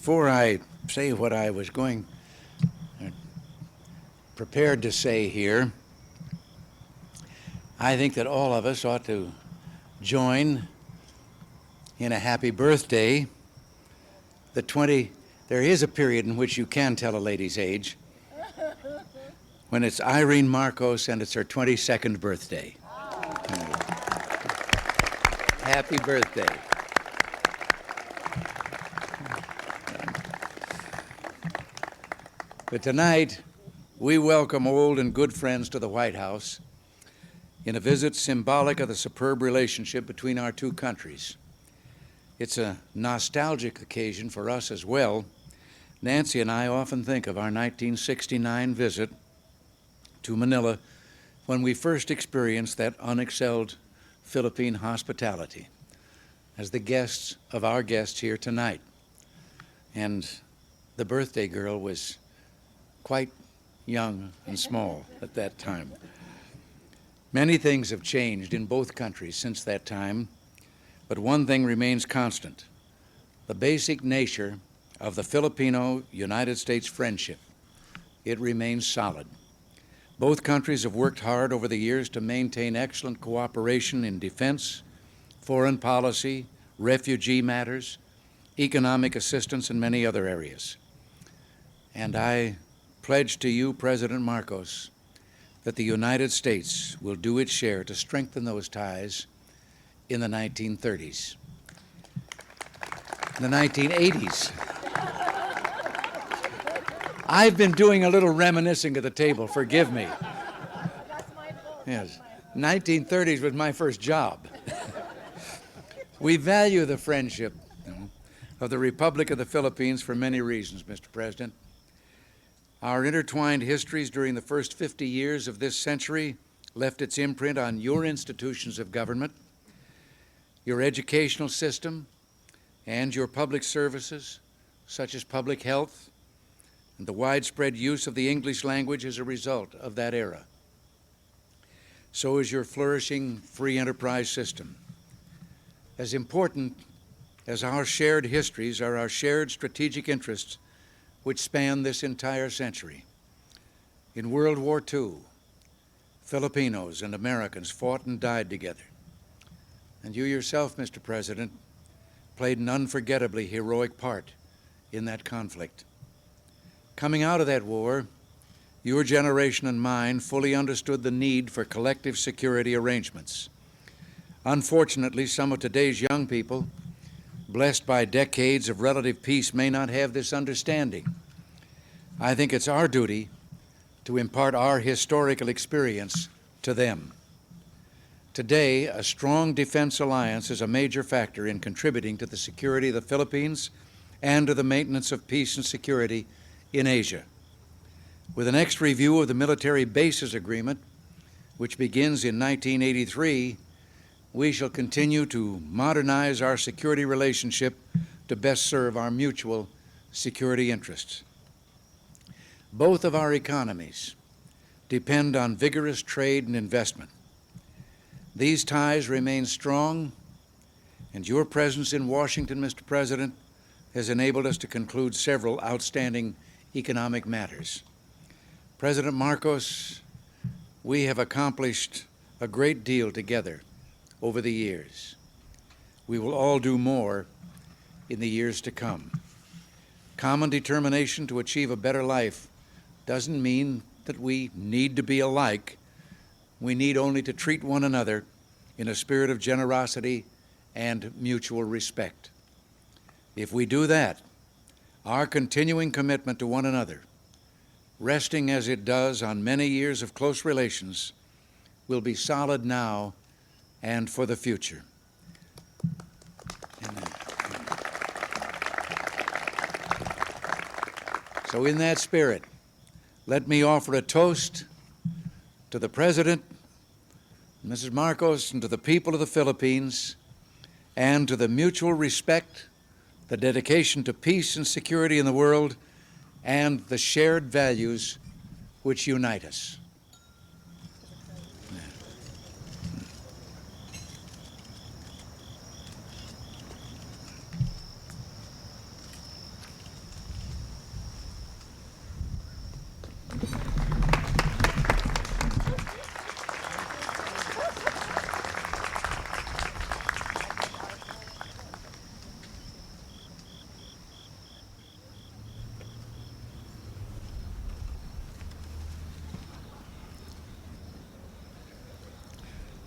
Before I say what I was prepared to say here, I think that all of us ought to join in a happy birthday. There is a period in which you can tell a lady's age, when it's Irene Marcos and it's her 22nd birthday. Happy birthday. But tonight, we welcome old and good friends to the White House in a visit symbolic of the superb relationship between our two countries. It's a nostalgic occasion for us as well. Nancy and I often think of our 1969 visit to Manila when we first experienced that unexcelled Philippine hospitality as the guests of our guests here tonight. And the birthday girl was quite young and small at that time. Many things have changed in both countries since that time, but one thing remains constant: the basic nature of the Filipino-United States friendship. It remains solid. Both countries have worked hard over the years to maintain excellent cooperation in defense, foreign policy, refugee matters, economic assistance, and many other areas. And I pledge to you, President Marcos, that the United States will do its share to strengthen those ties in the 1930s, the 1980s. I've been doing a little reminiscing at the table, forgive me. That's my fault. Yes, 1930s was my first job. We value the friendship of the Republic of the Philippines for many reasons, Mr. President. Our intertwined histories during the first 50 years of this century left its imprint on your institutions of government, your educational system, and your public services, such as public health, and the widespread use of the English language as a result of that era. So is your flourishing free enterprise system. As important as our shared histories are our shared strategic interests, which span this entire century. In World War II, Filipinos and Americans fought and died together. And you yourself, Mr. President, played an unforgettably heroic part in that conflict. Coming out of that war, your generation and mine fully understood the need for collective security arrangements. Unfortunately, some of today's young people, blessed by decades of relative peace, may not have this understanding. I think it's our duty to impart our historical experience to them. Today, a strong defense alliance is a major factor in contributing to the security of the Philippines and to the maintenance of peace and security in Asia. With the next review of the Military Bases Agreement, which begins in 1983, we shall continue to modernize our security relationship to best serve our mutual security interests. Both of our economies depend on vigorous trade and investment. These ties remain strong, and your presence in Washington, Mr. President, has enabled us to conclude several outstanding economic matters. President Marcos, we have accomplished a great deal together over the years. We will all do more in the years to come. Common determination to achieve a better life doesn't mean that we need to be alike. We need only to treat one another in a spirit of generosity and mutual respect. If we do that, our continuing commitment to one another, resting as it does on many years of close relations, will be solid now and for the future. Amen. So in that spirit, let me offer a toast to the President, Mrs. Marcos, and to the people of the Philippines, and to the mutual respect, the dedication to peace and security in the world, and the shared values which unite us.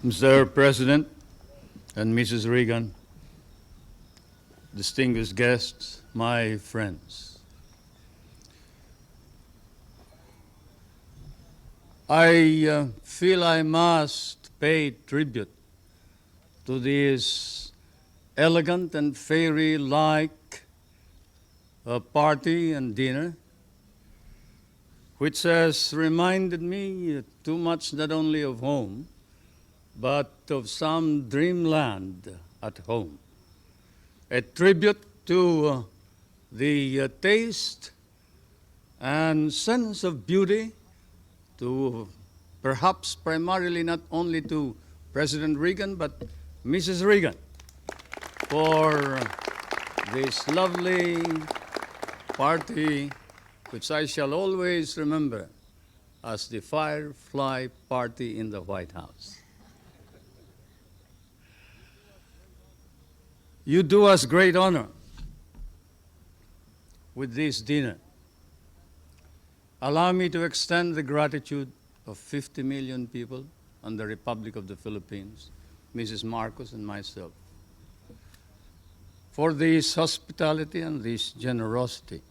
Mr. President and Mrs. Reagan, distinguished guests, my friends. I feel I must pay tribute to this elegant and fairy-like party and dinner, which has reminded me too much not only of home, but of some dreamland at home. A tribute to the taste and sense of beauty, to perhaps primarily not only to President Reagan, but Mrs. Reagan, for this lovely party, which I shall always remember as the Firefly Party in the White House. You do us great honor with this dinner. Allow me to extend the gratitude of 50 million people on the Republic of the Philippines, Mrs. Marcos and myself, for this hospitality and this generosity.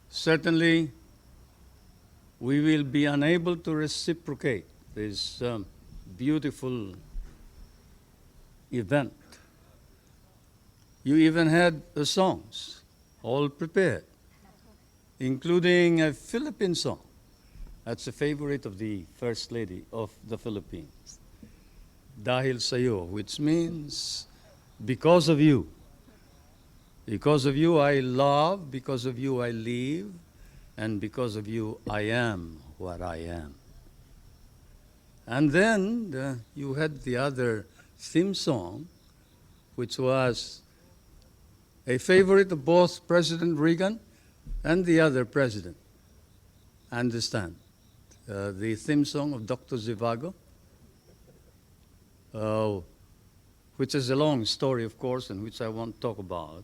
Certainly, we will be unable to reciprocate this beautiful event. You even had the songs all prepared, including a Philippine song. That's a favorite of the First Lady of the Philippines, Dahil Sa'yo, which means because of you. Because of you I love, because of you I live, and because of you I am what I am. And then you had the other theme song, which was a favorite of both President Reagan and the other president. Understand? The theme song of Dr. Zhivago, which is a long story, of course, and which I won't talk about.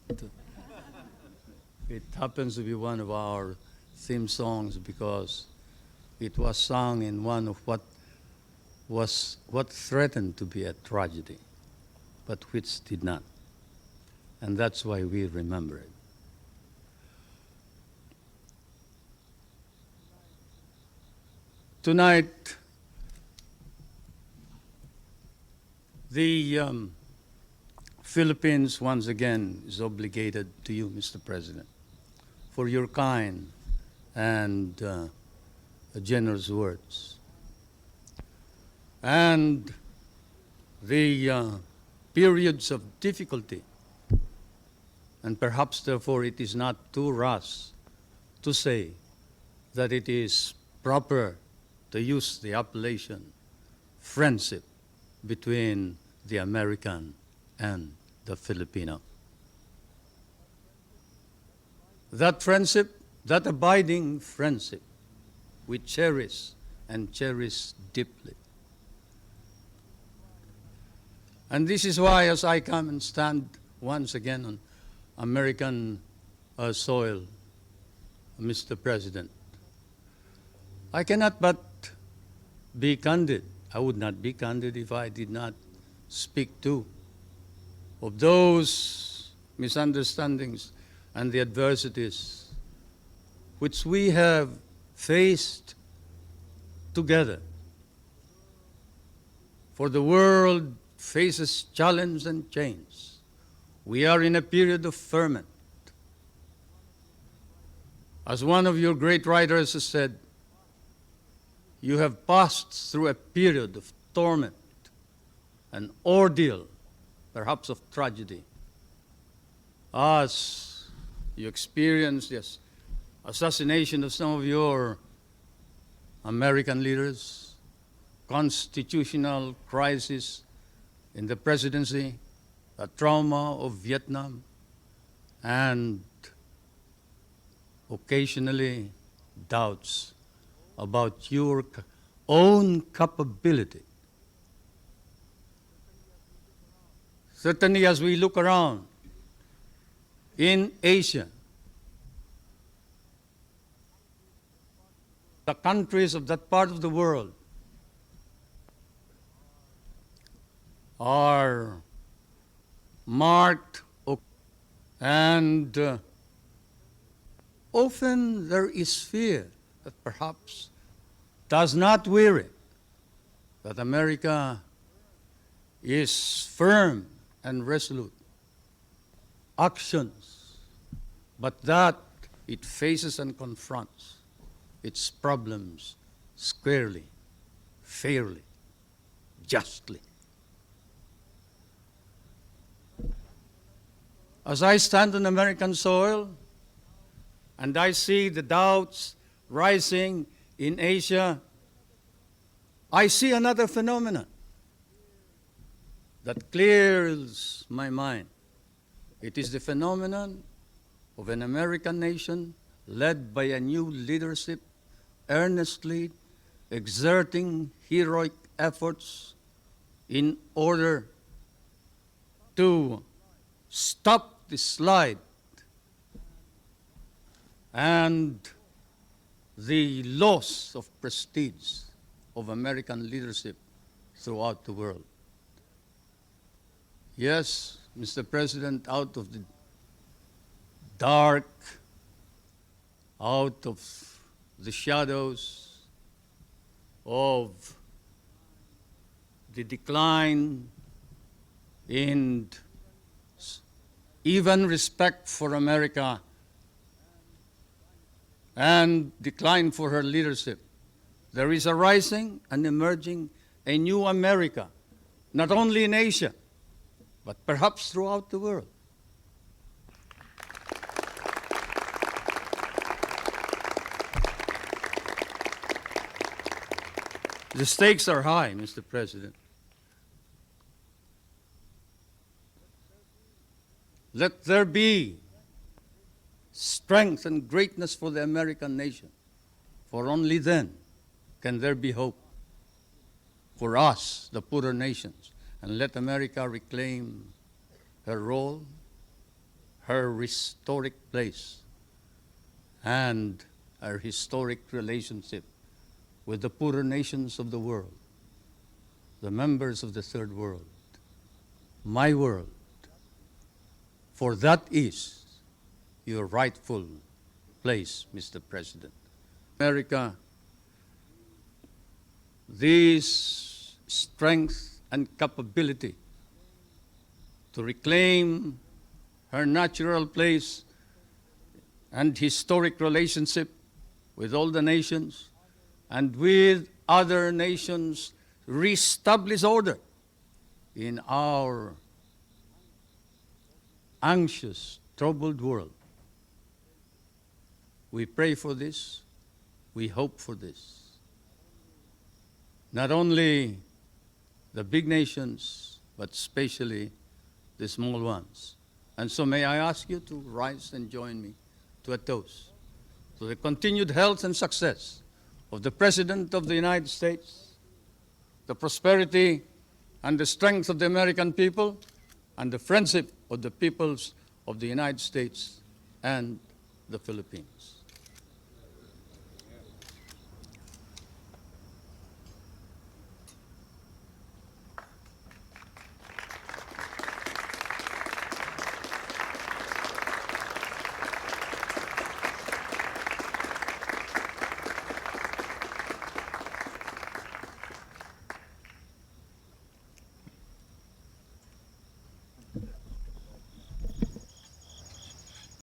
It happens to be one of our theme songs because it was sung in one of what threatened to be a tragedy, but which did not. And that's why we remember it. Tonight, the Philippines once again is obligated to you, Mr. President, for your kind and generous words. And the periods of difficulty, and perhaps therefore it is not too rash to say that it is proper to use the appellation friendship between the American and the Filipino. That friendship, that abiding friendship, we cherish and cherish deeply. And this is why, as I come and stand once again on American soil, Mr. President, I cannot but be candid. I would not be candid if I did not speak too of those misunderstandings and the adversities which we have faced together. For the world faces challenge and change. We are in a period of ferment. As one of your great writers has said, you have passed through a period of torment, an ordeal, perhaps of tragedy, as you experienced the assassination of some of your American leaders, constitutional crisis in the presidency, the trauma of Vietnam, and occasionally doubts about your own capability. Certainly, as we look around in Asia, the countries of that part of the world are marked, and often there is fear that perhaps does not weary, that America is firm and resolute. Actions, but that it faces and confronts its problems squarely, fairly, justly. As I stand on American soil and I see the doubts rising in Asia, I see another phenomenon that clears my mind. It is the phenomenon of an American nation led by a new leadership, earnestly exerting heroic efforts in order to stop the slide and the loss of prestige of American leadership throughout the world. Yes, Mr. President, out of the dark, out of the shadows of the decline in even respect for America and decline for her leadership, there is a rising and emerging a new America, not only in Asia, but perhaps throughout the world. The stakes are high, Mr. President. Let there be strength and greatness for the American nation, for only then can there be hope for us, the poorer nations, and let America reclaim her role, her historic place, and her historic relationship with the poorer nations of the world, the members of the third world, my world, for that is your rightful place, Mr. President. America, this strength and capability to reclaim her natural place and historic relationship with all the nations and with other nations, reestablish order in our anxious, troubled world. We pray for this, we hope for this. Not only the big nations, but especially the small ones. And so may I ask you to rise and join me to a toast to the continued health and success of the President of the United States, the prosperity and the strength of the American people, and the friendship of the peoples of the United States and the Philippines.